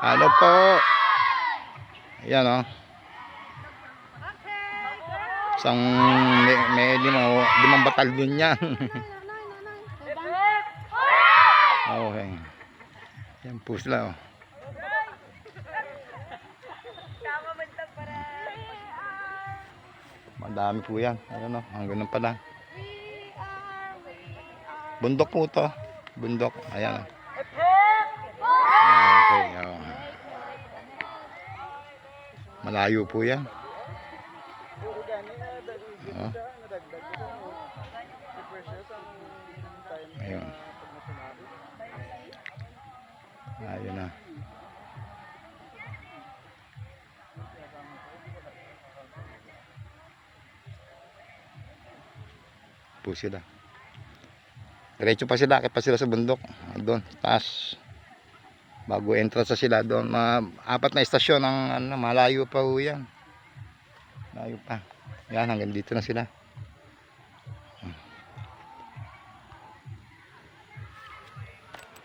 Ano po? Ayan o. Isang may limang batalyon yan. Okay. Yan po sila o. Madami po yan. Ayan o. Hanggang pa lang. Bundok po to. Bundok. Ayan o. Okay. O. Malayo po yan. O. Ayun. Ayun na. Po sila. Diretso pa sila, akit pa sila sa bundok. Doon, taas. Bago entrance sa sila doon. Apat na istasyon ang malayo pa ho yan. Malayo pa. Yan, hanggang dito na sila.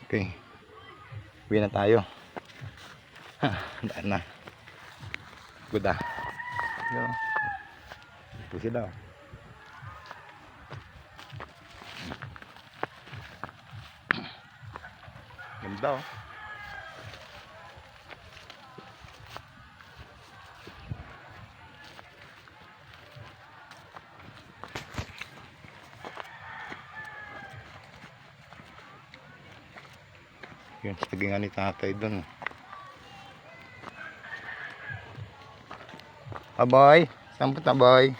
Okay. Uwi na tayo. Daan na. Good ah. Ito sila. Ganda oh. Yun, sagingan ni tatay doon. Aboy, saan punta boy?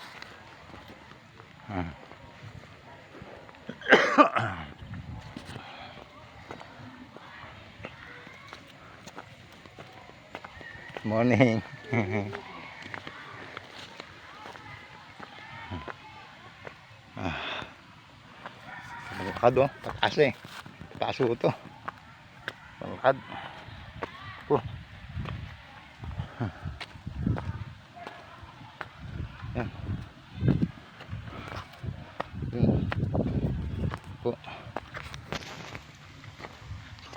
Morning. Malakad oh, pataas eh. Pataas oh ito. Malakad. Yan.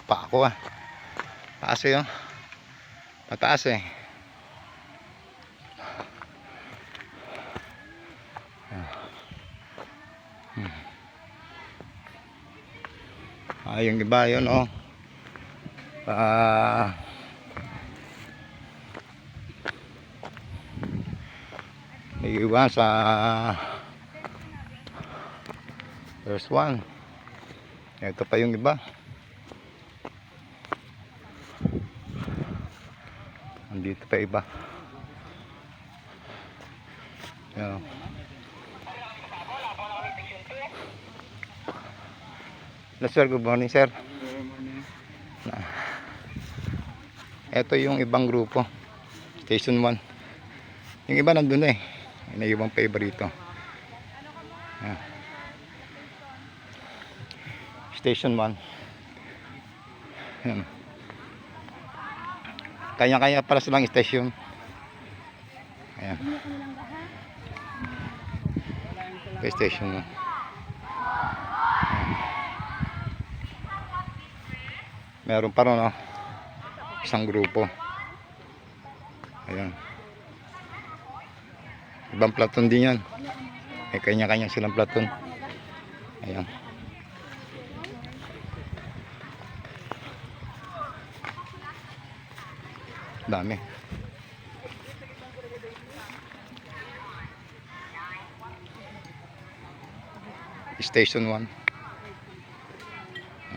Pa ako ah. Taas eh oh. Mataas eh. Yung iba yun oh. Iwan sa first one. Ito pa yung iba. Andito pa iba. Yan. Hello sir, good morning sir. Good morning. Ito yung ibang grupo. Station 1. Yung iba nandun eh. May ibang pa iba rito. Yan. Station 1. Yan. Kanya-kanya para silang station. Ayan. Okay, station 1. Meron pa rin oh, isang grupo. Ayan. Ibang platon din yan. May kanya-kanya silang platon. Ayan. Dami. Station 1.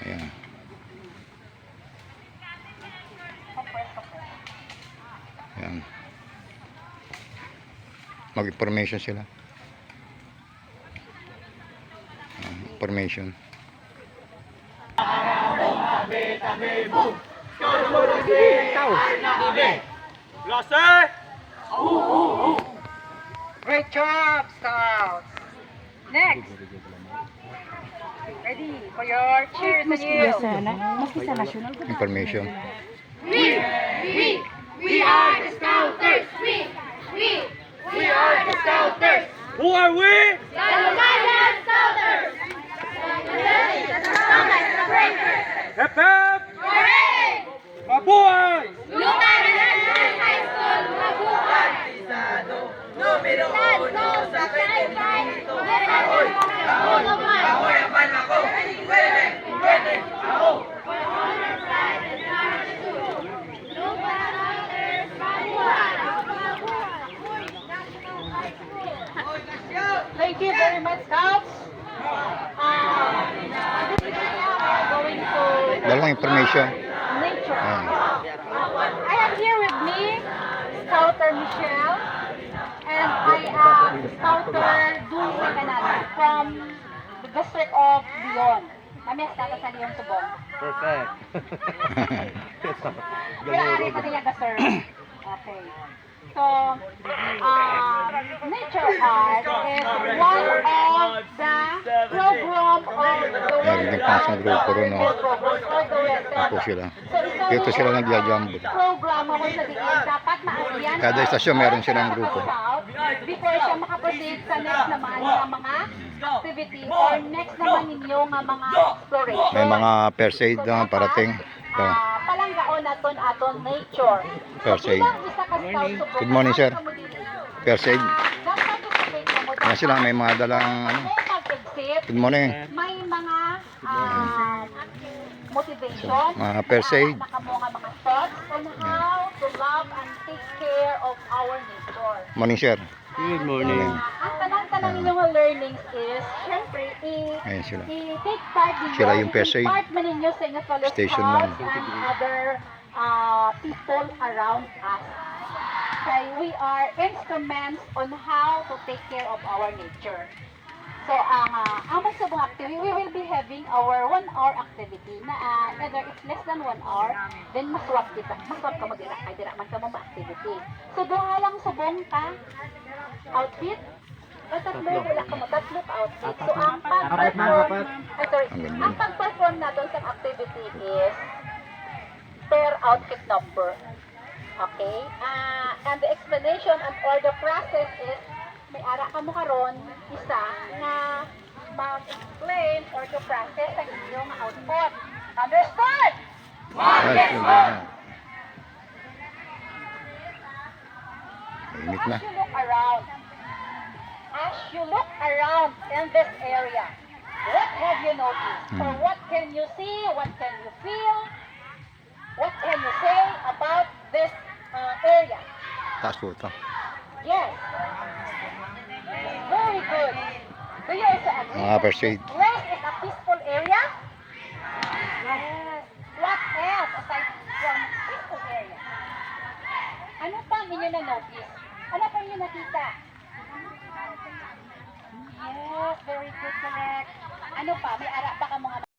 Ayan. Ayan. Mag-information sila. Information. Great job, Scouts! Next! Ready for your cheers and you! Information. We are the Scouters. We are the Scouters. Who are we? The Lumayan Scouters. The Breakers. Hep hep! Hooray! Mabuhay! information. Nature. Ayan. I have here with me Scouter Michelle and I am Scouter Dulce Canada from the district of Leon. Kami ang status sa Leon Subong. Perfect. Kaya ari pa niya gasir. Okay. So, nature art is one of the program of the Ayan, yung pasang grupo rin, no? Ako sila. Dito sila nagyajambo. Programa mo sa diin, dapat maagyan. Kada istasyon meron silang grupo. Before siya makaproceed sa next naman ng mga activity or next naman ninyo nga mga exploration. May mga first aid na parating. Ito. Palanggaon naton aton nature. First aid. Bilang isa ka scout subong, Good morning, sir. First aid. dapat participate na mo Yan sila, may mga dalang ano. mag-exit, Good morning. may mga motivation, Mga first aid. nakamo nga mga thoughts on how to love and take care of our nature. Morning, sir. Good morning. Ang tanang-tanang ninyong mga learnings is, syempre, Ayan sila. i-take part ninyo, Sila yung first aid. i-take part man ninyo sa inyong fellow Station scouts lang. and other people around us. Kaya we are instruments on how to take care of our nature. So, ang among subong activity, we will be having our 1-hour activity na either it's less than 1 hour, then maswap kita. Maswap ka mag-ira, kaya dira man ka mo ma-activity. So, duha lang subong ka outfit. Tatlo, wala ka mo, tatlo ka outfit. So, ang pag-perform, ang pag-perform natin sa activity is per outfit number. Okay? And the explanation and or the process is, may ara ka mo karon isa nga mag-explain or to process ang inyong output. Understood? Ay, yun. Init na. As you look around, as you look around in this area, what have you noticed? Or what can you see? What can you feel? What can you say about this area? Taas po ito. Yes. Very good. Do you also agree? Mga that first aid. this place is a peaceful area? Yes. What else aside from peaceful area? Ano pa ang inyo na-notice? Ano pa inyo nakita? Yes, very good, correct. Ano pa? May ara pa ka mga